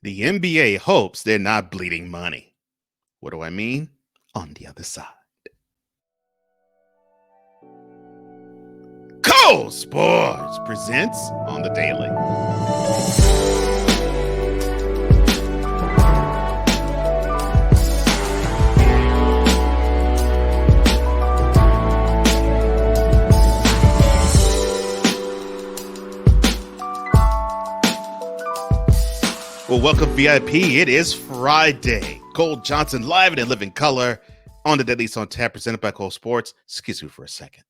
The NBA hopes they're not bleeding money. What do I mean? On the other side. Cole Sports presents on the daily. Well, welcome VIP. It is Friday. Cole Johnson live and in living color on the Daily on Tap, presented by Cole Sports. Excuse me for a second.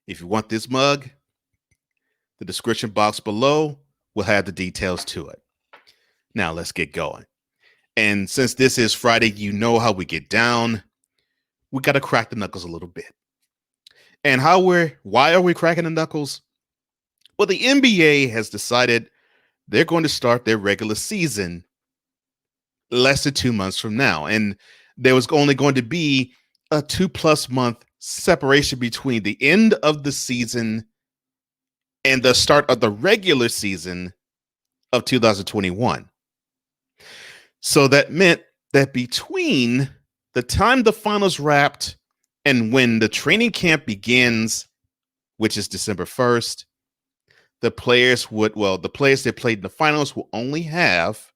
If you want this mug, the description box below will have the details to it. Now let's get going. And since this is Friday, you know how we get down. We got to crack the knuckles a little bit. And why are we cracking the knuckles? Well, the NBA has decided they're going to start their regular season less than 2 months from now. And there was only going to be a 2+ month separation between the end of the season and the start of the regular season of 2021. So that meant that between the time the finals wrapped and when the training camp begins, which is December 1st, the players that played in the finals will only have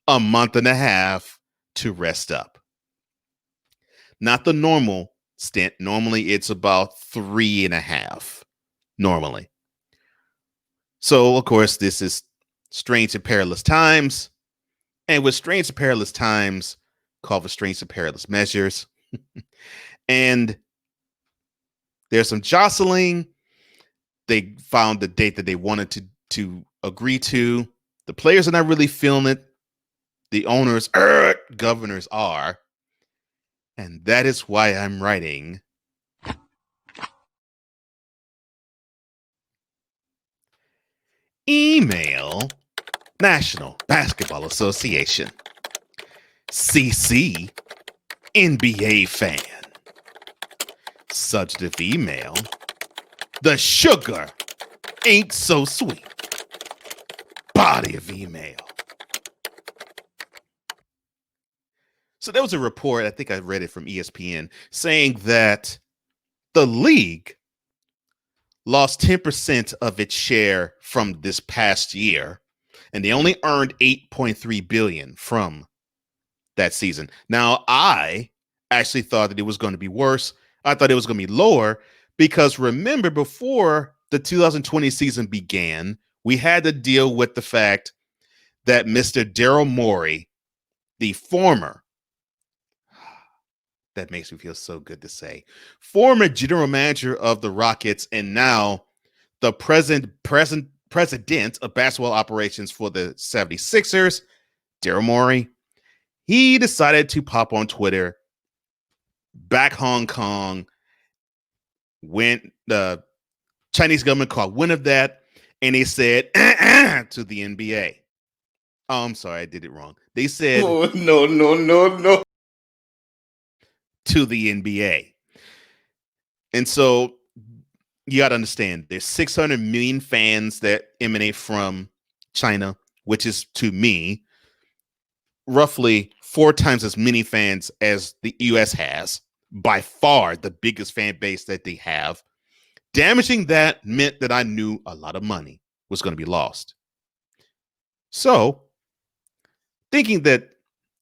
a month and a half to rest up. Not the normal stint. Normally it's about 3.5 normally. So, of course, this is strange and perilous times. And with strange and perilous times, call for strange and perilous measures. And there's some jostling. They found the date that they wanted to agree to. The players are not really feeling it. The owners, governors are. And that is why I'm writing email National Basketball Association. CC NBA fan. Subject email. The sugar ain't so sweet. Body of email. So there was a report, I think I read it from ESPN, saying that the league lost 10% of its share from this past year, and they only earned $8.3 billion from that season. Now, I actually thought that it was going to be worse. I thought it was going to be lower because remember, before the 2020 season began, we had to deal with the fact that Mr. Daryl Morey, the former, that makes me feel so good to say, former general manager of the Rockets and now the president of basketball operations for the 76ers, Daryl Morey, he decided to pop on Twitter, back Hong Kong, when the Chinese government called wind of that, and they said to the NBA. Oh, I'm sorry, I did it wrong. They said, oh, no. To the NBA. And so you got to understand, there's 600 million fans that emanate from China, which is, to me, roughly 4 times as many fans as the US has. By far the biggest fan base that they have. Damaging that meant that I knew a lot of money was going to be lost. So, thinking that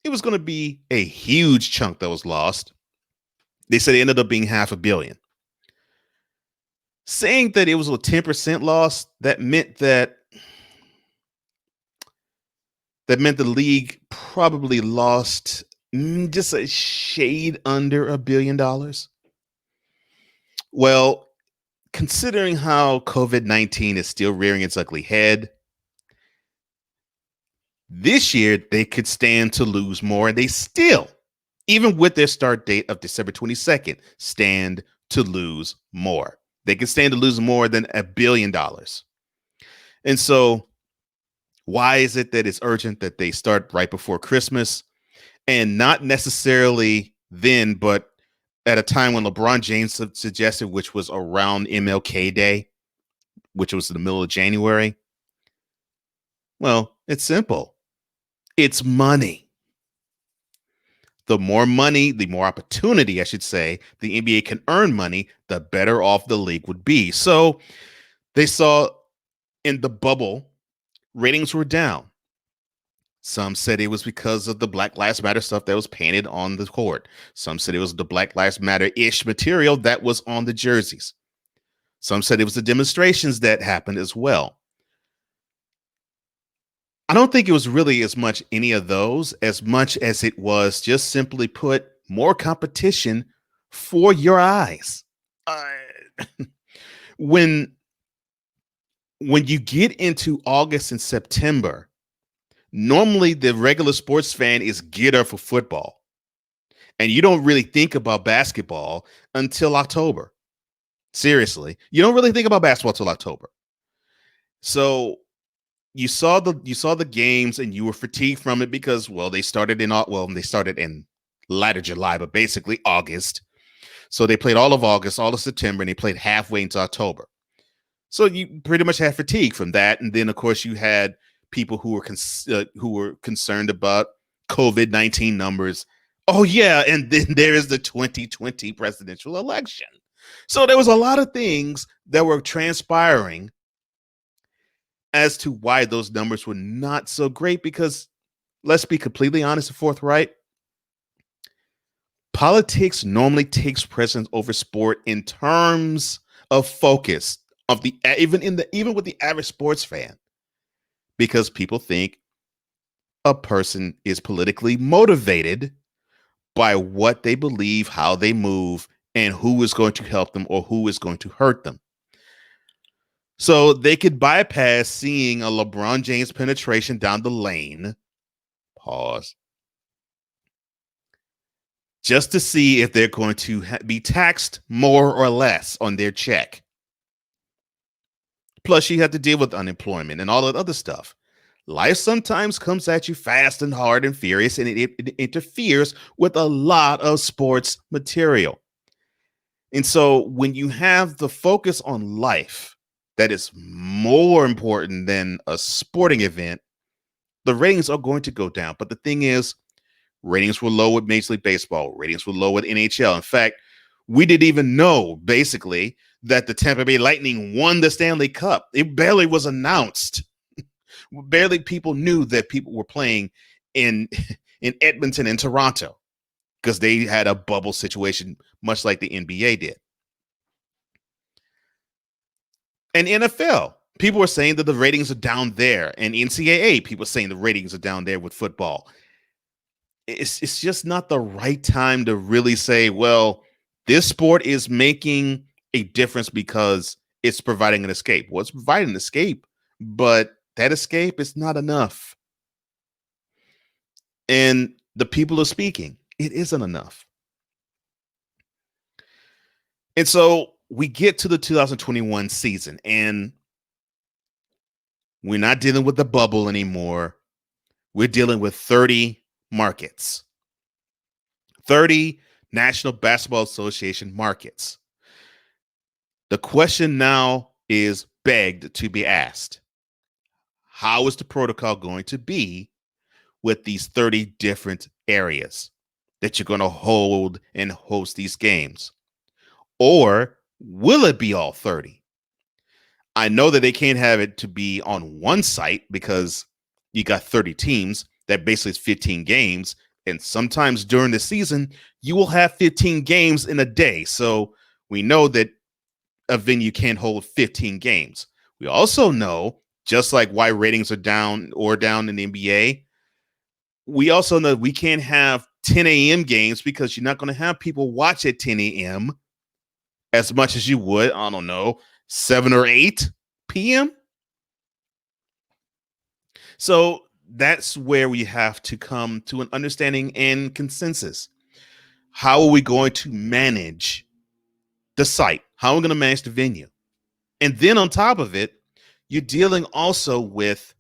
it was going to be a huge chunk that was lost, they said it ended up being $500 million. Saying that it was a 10% loss, that meant the league probably lost just a shade under $1 billion. Well, considering how COVID-19 is still rearing its ugly head, this year they could stand to lose more, and they still, even with their start date of December 22nd, stand to lose more. They can stand to lose more than $1 billion. And so why is it that it's urgent that they start right before Christmas? And not necessarily then, but at a time when LeBron James suggested, which was around MLK Day, which was in the middle of January. Well, it's simple. It's money. The more money, the more opportunity, I should say, the NBA can earn money, the better off the league would be. So they saw in the bubble, ratings were down. Some said it was because of the Black Lives Matter stuff that was painted on the court. Some said it was the Black Lives Matter-ish material that was on the jerseys. Some said it was the demonstrations that happened as well. I don't think it was really as much any of those as much as it was just simply put more competition for your eyes. When you get into August and September, normally the regular sports fan is geared up for football. And you don't really think about basketball until October. Seriously, you don't really think about basketball till October. So you saw the games and you were fatigued from it because they started in latter July, but basically August. So they played all of August, all of September, and they played halfway into October. So you pretty much had fatigue from that, and then of course you had people who were concerned about COVID-19 numbers. Oh yeah, and then there is the 2020 presidential election. So there was a lot of things that were transpiring as to why those numbers were not so great, because let's be completely honest and forthright, politics normally takes precedence over sport in terms of focus of the even with the average sports fan, because people think a person is politically motivated by what they believe, how they move, and who is going to help them or who is going to hurt them. So they could bypass seeing a LeBron James penetration down the lane, pause, just to see if they're going to be taxed more or less on their check. Plus, you have to deal with unemployment and all that other stuff. Life sometimes comes at you fast and hard and furious, and it interferes with a lot of sports material. And so when you have the focus on life that is more important than a sporting event, the ratings are going to go down. But the thing is, ratings were low with Major League Baseball. Ratings were low with NHL. In fact, we didn't even know, basically, that the Tampa Bay Lightning won the Stanley Cup. It barely was announced. Barely people knew that people were playing in Edmonton and Toronto because they had a bubble situation, much like the NBA did. And NFL, people were saying that the ratings are down there. And NCAA, people are saying the ratings are down there with football. It's just not the right time to really say, well, this sport is making a difference because it's providing an escape. Well, it's providing an escape, but that escape is not enough. And the people are speaking. It isn't enough. And so we get to the 2021 season, and we're not dealing with the bubble anymore. We're dealing with 30 markets, 30 National Basketball Association markets. The question now is begged to be asked. How is the protocol going to be with these 30 different areas that you're going to hold and host these games? Or will it be all 30? I know that they can't have it to be on one site because you got 30 teams. That basically is 15 games. And sometimes during the season, you will have 15 games in a day. So we know that a venue can't hold 15 games. We also know, just like why ratings are down in the NBA, we also know we can't have 10 a.m. games because you're not going to have people watch at 10 a.m. as much as you would, I don't know, 7 or 8 p.m. So that's where we have to come to an understanding and consensus. How are we going to manage the site? How are we going to manage the venue? And then on top of it, you're dealing also with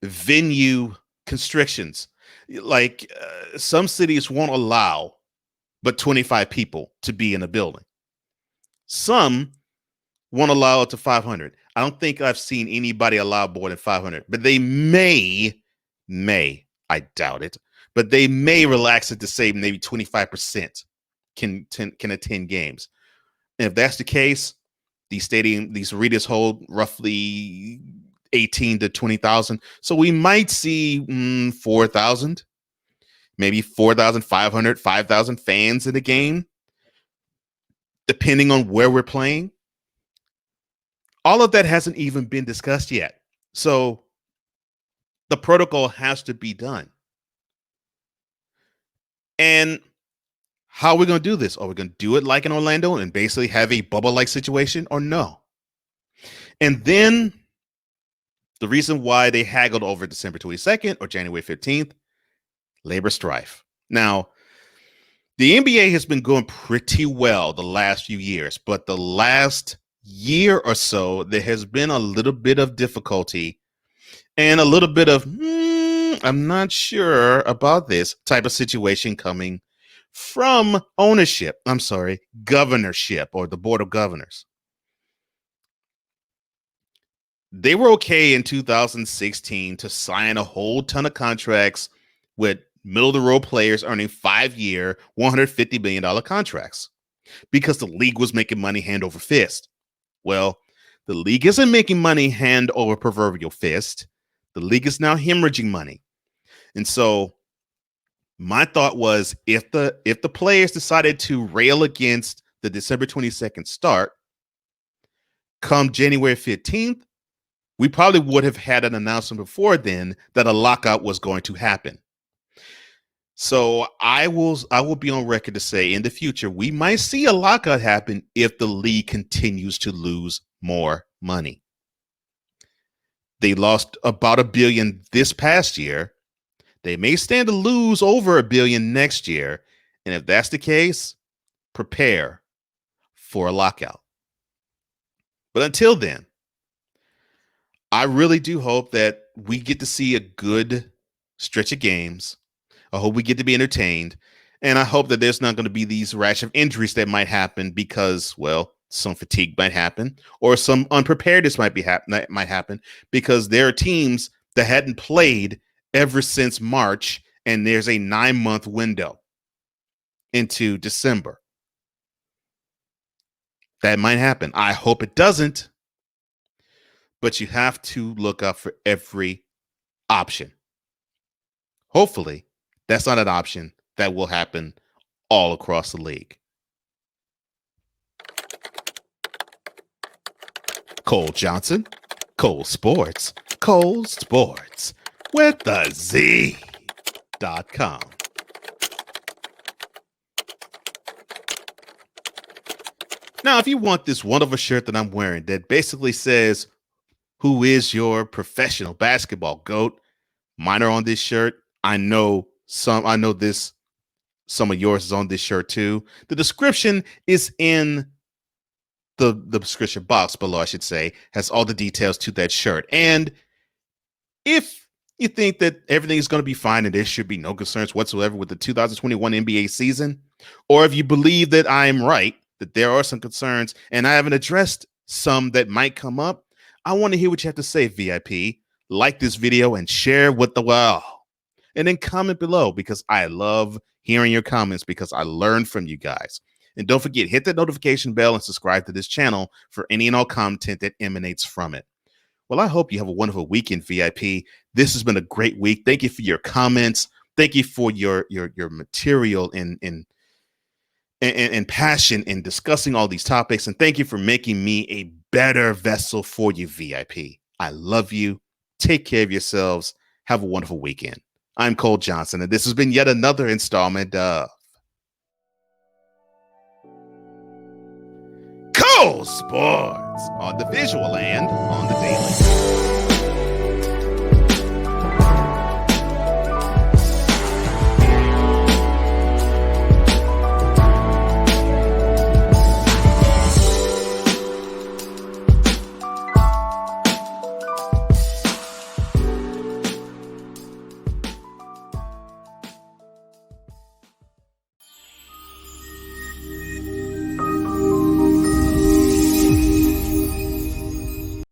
venue constrictions. Like some cities won't allow but 25 people to be in a building. Some won't allow it to 500. I don't think I've seen anybody allow more than 500, but they may, I doubt it, but they may relax it to say maybe 25% can attend games. And if that's the case, these arenas hold roughly 18 to 20,000. So we might see 4,000, maybe 4,500, 5,000 fans in the game, depending on where we're playing. All of that hasn't even been discussed yet. So the protocol has to be done. And how are we going to do this? Are we going to do it like in Orlando and basically have a bubble-like situation, or no? And then the reason why they haggled over December 22nd or January 15th, labor strife. Now, the NBA has been going pretty well the last few years, but the last year or so, there has been a little bit of difficulty and a little bit of, I'm not sure about this type of situation coming from governorship or the Board of Governors. They were okay in 2016 to sign a whole ton of contracts with middle of the road players earning 5-year, $150 million contracts because the league was making money hand over fist. Well, the league isn't making money hand over proverbial fist. The league is now hemorrhaging money. And so my thought was if the players decided to rail against the December 22nd start, come January 15th, we probably would have had an announcement before then that a lockout was going to happen. So I will be on record to say in the future, we might see a lockout happen if the league continues to lose more money. They lost about $1 billion this past year. They may stand to lose over $1 billion next year. And if that's the case, prepare for a lockout. But until then, I really do hope that we get to see a good stretch of games. I hope we get to be entertained. And I hope that there's not going to be these rash of injuries that might happen because, well, some fatigue might happen or some unpreparedness might happen because there are teams that hadn't played ever since March, and there's a 9-month window into December. That might happen. I hope it doesn't, but you have to look out for every option. Hopefully, that's not an option that will happen all across the league. Cole Johnson, Cole Sports with the Z.com. Now, if you want this wonderful shirt that I'm wearing that basically says, "Who is your professional basketball GOAT?" Mine are on this shirt. I know some of yours is on this shirt too. The description is in the description box below, I should say, has all the details to that shirt. And if you think that everything is going to be fine and there should be no concerns whatsoever with the 2021 NBA season, or if you believe that I am right, that there are some concerns and I haven't addressed some that might come up, I want to hear what you have to say, VIP. Like this video and share with the world. And then comment below because I love hearing your comments because I learn from you guys. And don't forget, hit that notification bell and subscribe to this channel for any and all content that emanates from it. Well, I hope you have a wonderful weekend, VIP. This has been a great week. Thank you for your comments. Thank you for your material and passion in discussing all these topics. And thank you for making me a better vessel for you, VIP. I love you. Take care of yourselves. Have a wonderful weekend. I'm Cole Johnson, and this has been yet another installment of Cole Sports on the visual and on the daily.